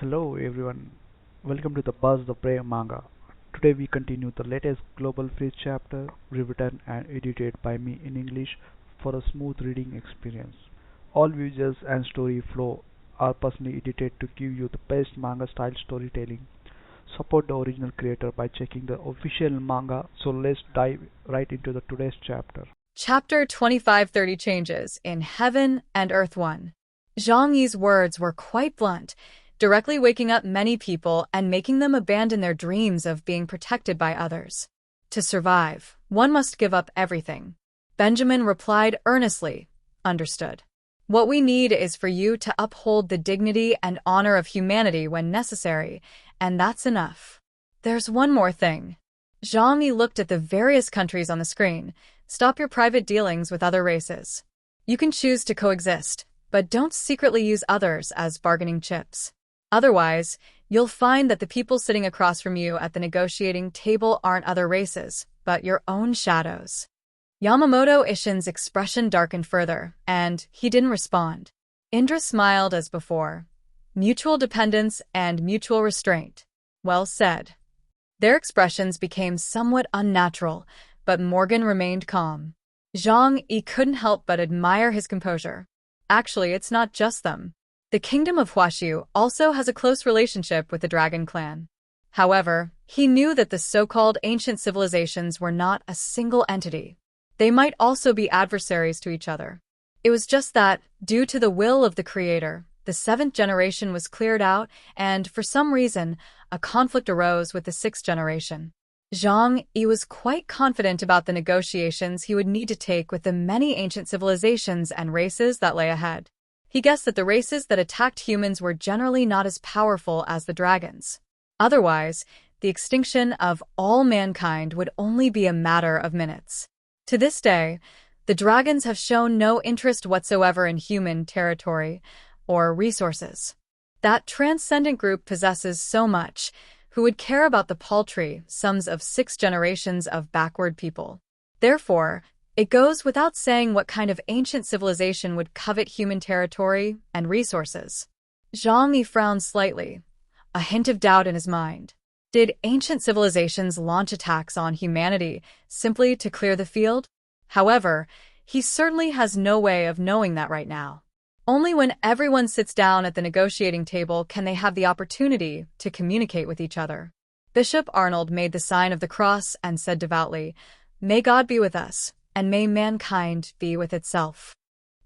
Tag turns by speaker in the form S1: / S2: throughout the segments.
S1: Hello everyone, welcome to the Buzz the Prey Manga. Today we continue the latest Global Freeze chapter, rewritten and edited by me in English for a smooth reading experience. All visuals and story flow are personally edited to give you the best manga style storytelling. Support the original creator by checking the official manga. So let's dive right into the today's chapter.
S2: Chapter 2530 Changes in Heaven and Earth 1. Zhang Yi's words were quite blunt, directly waking up many people and making them abandon their dreams of being protected by others. To survive, one must give up everything. Benjamin replied earnestly, "Understood. What we need is for you to uphold the dignity and honor of humanity when necessary, and that's enough. There's one more thing." Zhang Yi looked at the various countries on the screen. "Stop your private dealings with other races. You can choose to coexist, but don't secretly use others as bargaining chips. Otherwise, you'll find that the people sitting across from you at the negotiating table aren't other races, but your own shadows." Yamamoto Ishin's expression darkened further, and he didn't respond. Indra smiled as before. Mutual dependence and mutual restraint. Well said. Their expressions became somewhat unnatural, but Morgan remained calm. Zhang Yi couldn't help but admire his composure. Actually, it's not just them. The kingdom of Huaxiu also has a close relationship with the Dragon Clan. However, he knew that the so-called ancient civilizations were not a single entity. They might also be adversaries to each other. It was just that, due to the will of the Creator, the seventh generation was cleared out, and, for some reason, a conflict arose with the sixth generation. Zhang Yi was quite confident about the negotiations he would need to take with the many ancient civilizations and races that lay ahead. He guessed that the races that attacked humans were generally not as powerful as the dragons. Otherwise, the extinction of all mankind would only be a matter of minutes. To this day, the dragons have shown no interest whatsoever in human territory or resources. That transcendent group possesses so much, who would care about the paltry sums of 6 generations of backward people. Therefore, it goes without saying what kind of ancient civilization would covet human territory and resources. Zhang Yi frowned slightly, a hint of doubt in his mind. Did ancient civilizations launch attacks on humanity simply to clear the field? However, he certainly has no way of knowing that right now. Only when everyone sits down at the negotiating table can they have the opportunity to communicate with each other. Bishop Arnold made the sign of the cross and said devoutly, "May God be with us, and may mankind be with itself."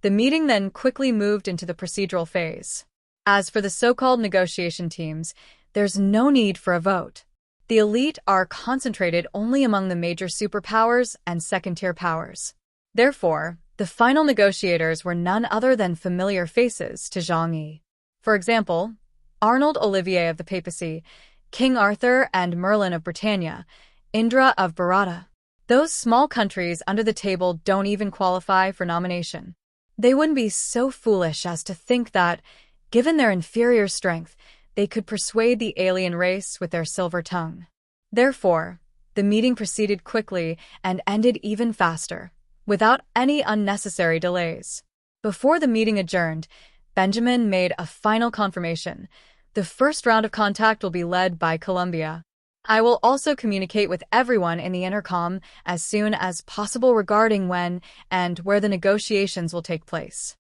S2: The meeting then quickly moved into the procedural phase. As for the so-called negotiation teams, there's no need for a vote. The elite are concentrated only among the major superpowers and second-tier powers. Therefore, the final negotiators were none other than familiar faces to Zhang Yi. For example, Arnold Olivier of the Papacy, King Arthur and Merlin of Britannia, Indra of Bharata. Those small countries under the table don't even qualify for nomination. They wouldn't be so foolish as to think that, given their inferior strength, they could persuade the alien race with their silver tongue. Therefore, the meeting proceeded quickly and ended even faster, without any unnecessary delays. Before the meeting adjourned, Benjamin made a final confirmation. The first round of contact will be led by Colombia. I will also communicate with everyone in the intercom as soon as possible regarding when and where the negotiations will take place.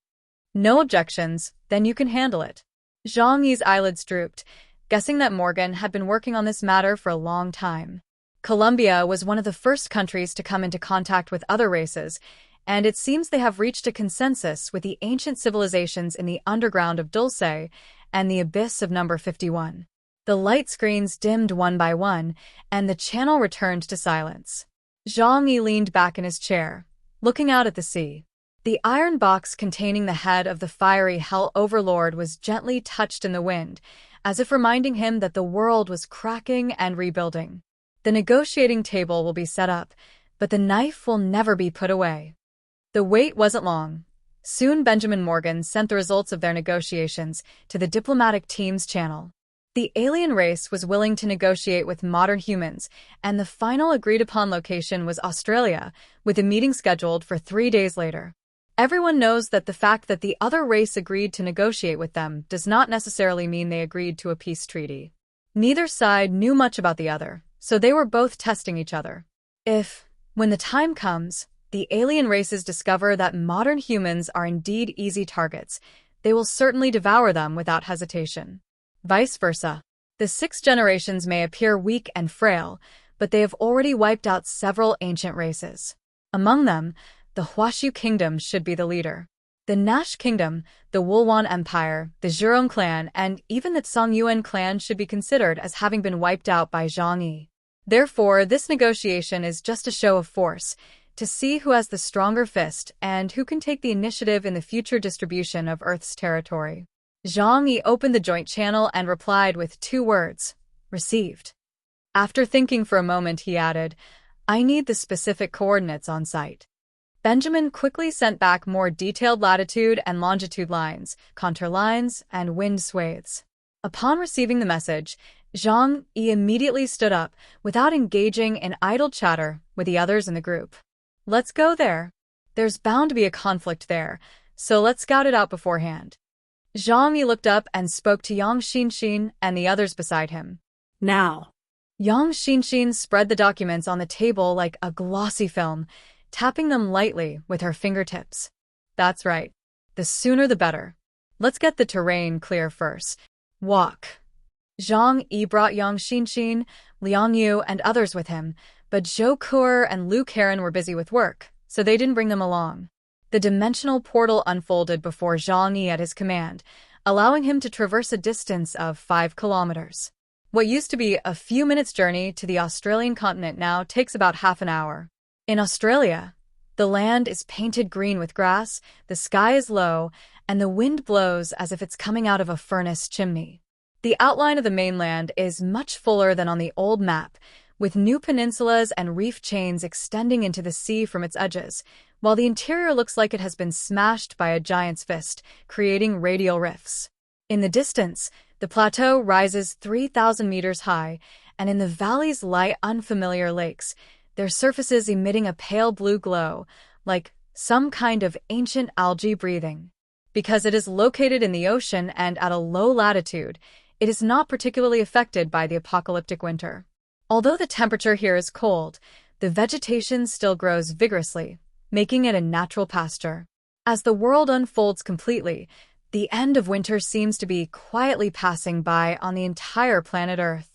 S2: No objections, then you can handle it. Zhang Yi's eyelids drooped, guessing that Morgan had been working on this matter for a long time. Colombia was one of the first countries to come into contact with other races, and it seems they have reached a consensus with the ancient civilizations in the underground of Dulce and the abyss of number 51. The light screens dimmed one by one, and the channel returned to silence. Zhang Yi leaned back in his chair, looking out at the sea. The iron box containing the head of the fiery Hell Overlord was gently touched in the wind, as if reminding him that the world was cracking and rebuilding. The negotiating table will be set up, but the knife will never be put away. The wait wasn't long. Soon Benjamin Morgan sent the results of their negotiations to the diplomatic team's channel. The alien race was willing to negotiate with modern humans, and the final agreed-upon location was Australia, with a meeting scheduled for 3 days later. Everyone knows that the fact that the other race agreed to negotiate with them does not necessarily mean they agreed to a peace treaty. Neither side knew much about the other, so they were both testing each other. If, when the time comes, the alien races discover that modern humans are indeed easy targets, they will certainly devour them without hesitation. Vice versa. The 6 generations may appear weak and frail, but they have already wiped out several ancient races. Among them, the Huashu Kingdom should be the leader. The Nash Kingdom, the Wulwan Empire, the Zhurong clan, and even the Tsongyuan clan should be considered as having been wiped out by Zhang Yi. Therefore, this negotiation is just a show of force, to see who has the stronger fist and who can take the initiative in the future distribution of Earth's territory. Zhang Yi opened the joint channel and replied with 2 words, "Received." After thinking for a moment, he added, "I need the specific coordinates on site." Benjamin quickly sent back more detailed latitude and longitude lines, contour lines, and wind swathes. Upon receiving the message, Zhang Yi immediately stood up, without engaging in idle chatter with the others in the group. "Let's go there. There's bound to be a conflict there, so let's scout it out beforehand." Zhang Yi looked up and spoke to Yang Xinxin and the others beside him.
S3: "Now."
S2: Yang Xinxin spread the documents on the table like a glossy film, tapping them lightly with her fingertips. "That's right. The sooner the better. Let's get the terrain clear first. Walk." Zhang Yi brought Yang Xinxin, Liang Yu, and others with him, but Zhou Kuer and Lu Karen were busy with work, so they didn't bring them along. The dimensional portal unfolded before Zhang Yi at his command, allowing him to traverse a distance of 5 kilometers. What used to be a few minutes' journey to the Australian continent now takes about half an hour. In Australia, the land is painted green with grass, the sky is low, and the wind blows as if it's coming out of a furnace chimney. The outline of the mainland is much fuller than on the old map, with new peninsulas and reef chains extending into the sea from its edges, while the interior looks like it has been smashed by a giant's fist, creating radial rifts. In the distance, the plateau rises 3,000 meters high, and in the valleys lie unfamiliar lakes, their surfaces emitting a pale blue glow, like some kind of ancient algae breathing. Because it is located in the ocean and at a low latitude, it is not particularly affected by the apocalyptic winter. Although the temperature here is cold, the vegetation still grows vigorously, making it a natural pasture. As the world unfolds completely, the end of winter seems to be quietly passing by on the entire planet Earth.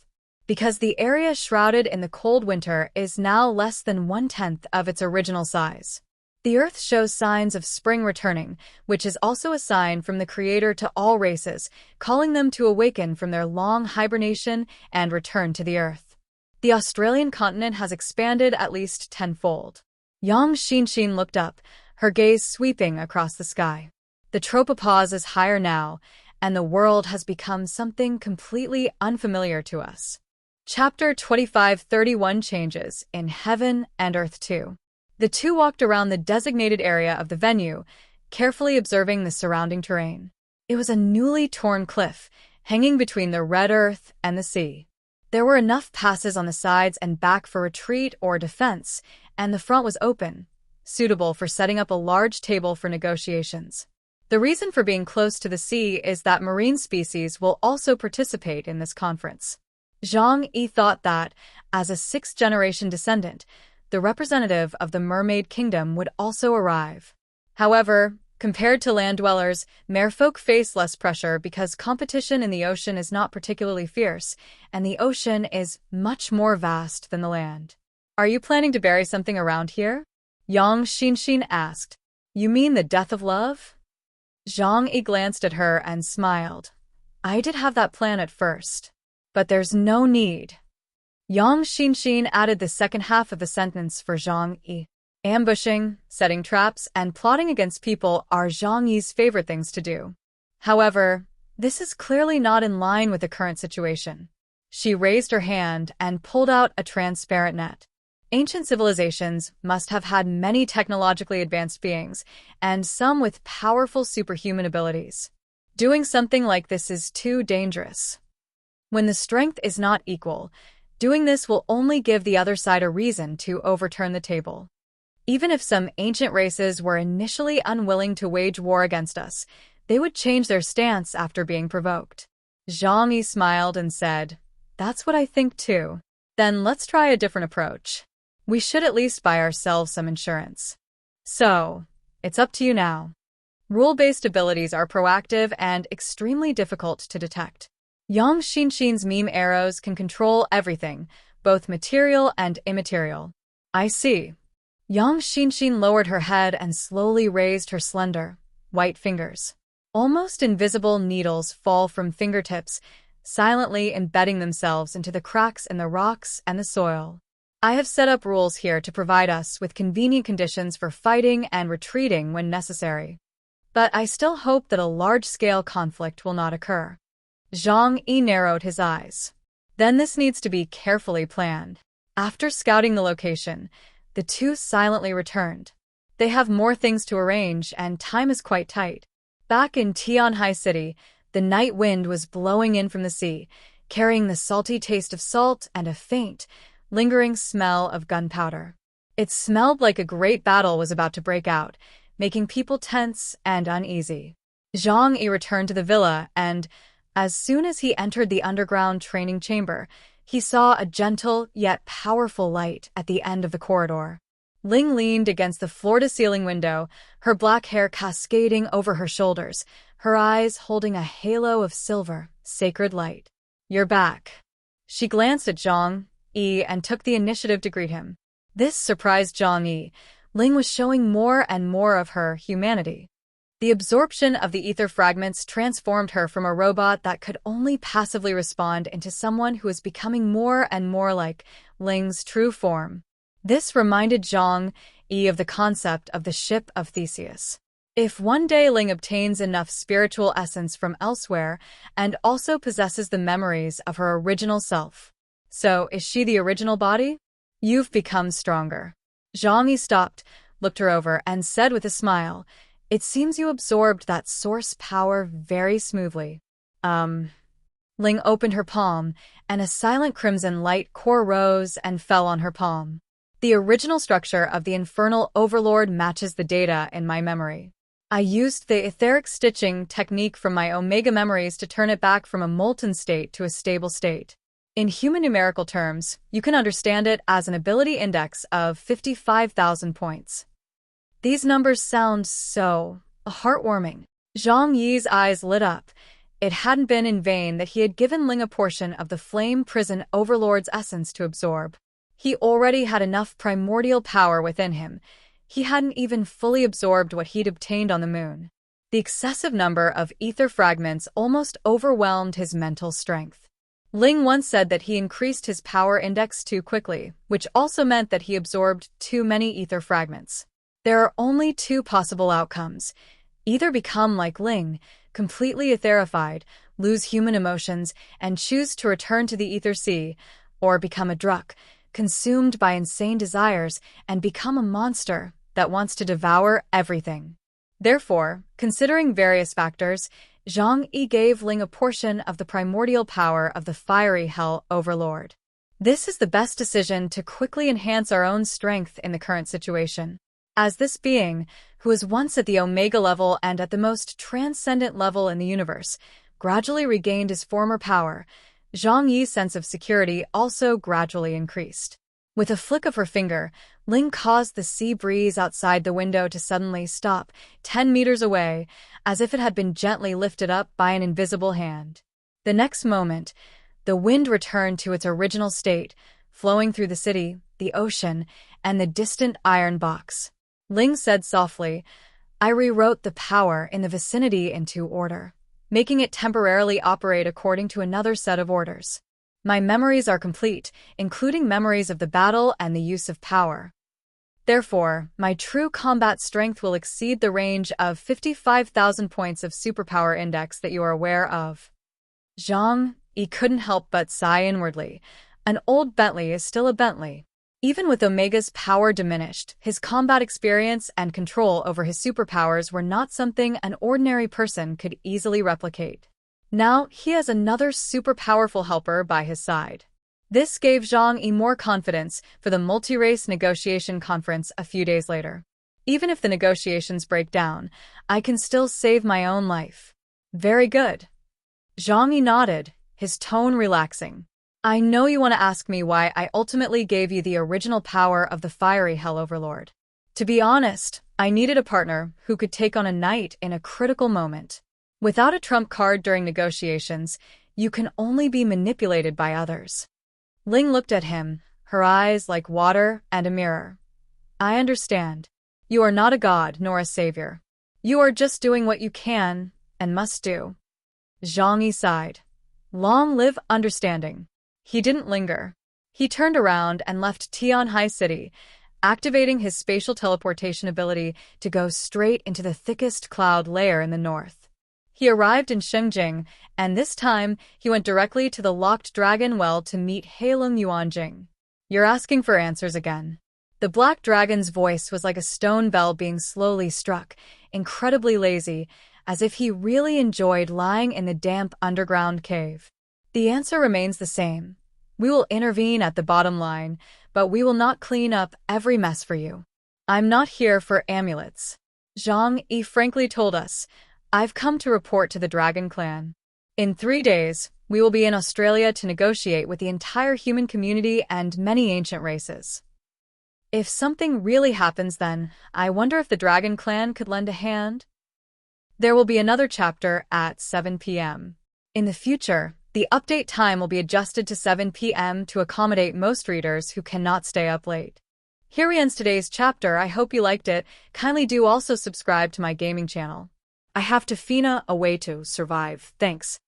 S2: Because the area shrouded in the cold winter is now less than 1/10 of its original size. The Earth shows signs of spring returning, which is also a sign from the Creator to all races, calling them to awaken from their long hibernation and return to the Earth. The Australian continent has expanded at least tenfold. Yang Xinxin looked up, her gaze sweeping across the sky. The tropopause is higher now, and the world has become something completely unfamiliar to us. Chapter 25:31 Changes in Heaven and Earth 2. The two walked around the designated area of the venue, carefully observing the surrounding terrain. It was a newly torn cliff, hanging between the red earth and the sea. There were enough passes on the sides and back for retreat or defense, and the front was open, suitable for setting up a large table for negotiations. The reason for being close to the sea is that marine species will also participate in this conference. Zhang Yi thought that, as a 6th-generation descendant, the representative of the mermaid kingdom would also arrive. However, compared to land dwellers, merfolk face less pressure because competition in the ocean is not particularly fierce, and the ocean is much more vast than the land. "Are you planning to bury something around here?" Yang Xinxin asked. "You mean the death of love?" Zhang Yi glanced at her and smiled. "I did have that plan at first, but there's no need." Yang Xinxin added the second half of the sentence for Zhang Yi. Ambushing, setting traps, and plotting against people are Zhang Yi's favorite things to do. However, this is clearly not in line with the current situation. She raised her hand and pulled out a transparent net. Ancient civilizations must have had many technologically advanced beings, and some with powerful superhuman abilities. Doing something like this is too dangerous. When the strength is not equal, doing this will only give the other side a reason to overturn the table. Even if some ancient races were initially unwilling to wage war against us, they would change their stance after being provoked. Zhang Yi smiled and said, "That's what I think too. Then let's try a different approach. We should at least buy ourselves some insurance. So, it's up to you now." Rule-based abilities are proactive and extremely difficult to detect. Yang Xinxin's meme arrows can control everything, both material and immaterial. I see. Yang Xinxin lowered her head and slowly raised her slender, white fingers. Almost invisible needles fall from fingertips, silently embedding themselves into the cracks in the rocks and the soil. I have set up rules here to provide us with convenient conditions for fighting and retreating when necessary. But I still hope that a large-scale conflict will not occur. Zhang Yi narrowed his eyes. Then this needs to be carefully planned. After scouting the location, the two silently returned. They have more things to arrange, and time is quite tight. Back in Tianhai City, the night wind was blowing in from the sea, carrying the salty taste of salt and a faint, lingering smell of gunpowder. It smelled like a great battle was about to break out, making people tense and uneasy. Zhang Yi returned to the villa and, as soon as he entered the underground training chamber, he saw a gentle yet powerful light at the end of the corridor. Ling leaned against the floor-to-ceiling window, her black hair cascading over her shoulders, her eyes holding a halo of silver, sacred light. "You're back." She glanced at Zhang Yi and took the initiative to greet him. This surprised Zhang Yi. Ling was showing more and more of her humanity. The absorption of the ether fragments transformed her from a robot that could only passively respond into someone who was becoming more and more like Ling's true form. This reminded Zhang Yi of the concept of the ship of Theseus. If one day Ling obtains enough spiritual essence from elsewhere and also possesses the memories of her original self. So, is she the original body? You've become stronger. Zhang Yi stopped, looked her over, and said with a smile, "It seems you absorbed that source power very smoothly." Ling opened her palm, and a silent crimson light core rose and fell on her palm. The original structure of the infernal overlord matches the data in my memory. I used the etheric stitching technique from my Omega memories to turn it back from a molten state to a stable state. In human numerical terms, you can understand it as an ability index of 55,000 points. These numbers sound so heartwarming. Zhang Yi's eyes lit up. It hadn't been in vain that he had given Ling a portion of the flame prison overlord's essence to absorb. He already had enough primordial power within him. He hadn't even fully absorbed what he'd obtained on the moon. The excessive number of ether fragments almost overwhelmed his mental strength. Ling once said that he increased his power index too quickly, which also meant that he absorbed too many ether fragments. There are only two possible outcomes. Either become like Ling, completely etherified, lose human emotions, and choose to return to the ether sea, or become a druk, consumed by insane desires, and become a monster that wants to devour everything. Therefore, considering various factors, Zhang Yi gave Ling a portion of the primordial power of the fiery hell overlord. This is the best decision to quickly enhance our own strength in the current situation. As this being, who was once at the Omega level and at the most transcendent level in the universe, gradually regained his former power, Zhang Yi's sense of security also gradually increased. With a flick of her finger, Ling caused the sea breeze outside the window to suddenly stop 10 meters away, as if it had been gently lifted up by an invisible hand. The next moment, the wind returned to its original state, flowing through the city, the ocean, and the distant iron box. Ling said softly, "I rewrote the power in the vicinity into order, making it temporarily operate according to another set of orders. My memories are complete, including memories of the battle and the use of power. Therefore, my true combat strength will exceed the range of 55,000 points of superpower index that you are aware of." Zhang Yi couldn't help but sigh inwardly. An old Bentley is still a Bentley. Even with Omega's power diminished, his combat experience and control over his superpowers were not something an ordinary person could easily replicate. Now, he has another super powerful helper by his side. This gave Zhang Yi more confidence for the multi-race negotiation conference a few days later. Even if the negotiations break down, I can still save my own life. Very good. Zhang Yi nodded, his tone relaxing. I know you want to ask me why I ultimately gave you the original power of the fiery Hell Overlord. To be honest, I needed a partner who could take on a knight in a critical moment. Without a trump card during negotiations, you can only be manipulated by others. Ling looked at him, her eyes like water and a mirror. I understand. You are not a god nor a savior. You are just doing what you can and must do. Zhang Yi sighed. Long live understanding. He didn't linger. He turned around and left Tianhai City, activating his spatial teleportation ability to go straight into the thickest cloud layer in the north. He arrived in Shengjing, and this time he went directly to the locked dragon well to meet Heilong Yuanjing. You're asking for answers again. The black dragon's voice was like a stone bell being slowly struck, incredibly lazy, as if he really enjoyed lying in the damp underground cave. The answer remains the same. We will intervene at the bottom line, but we will not clean up every mess for you. I'm not here for amulets. Zhang Yi frankly told us, I've come to report to the Dragon Clan. In 3 days, we will be in Australia to negotiate with the entire human community and many ancient races. If something really happens then, I wonder if the Dragon Clan could lend a hand? There will be another chapter at 7 p.m. In the future, the update time will be adjusted to 7 p.m. to accommodate most readers who cannot stay up late. Here ends today's chapter. I hope you liked it. Kindly do also subscribe to my gaming channel. I have to Fina a way to survive. Thanks.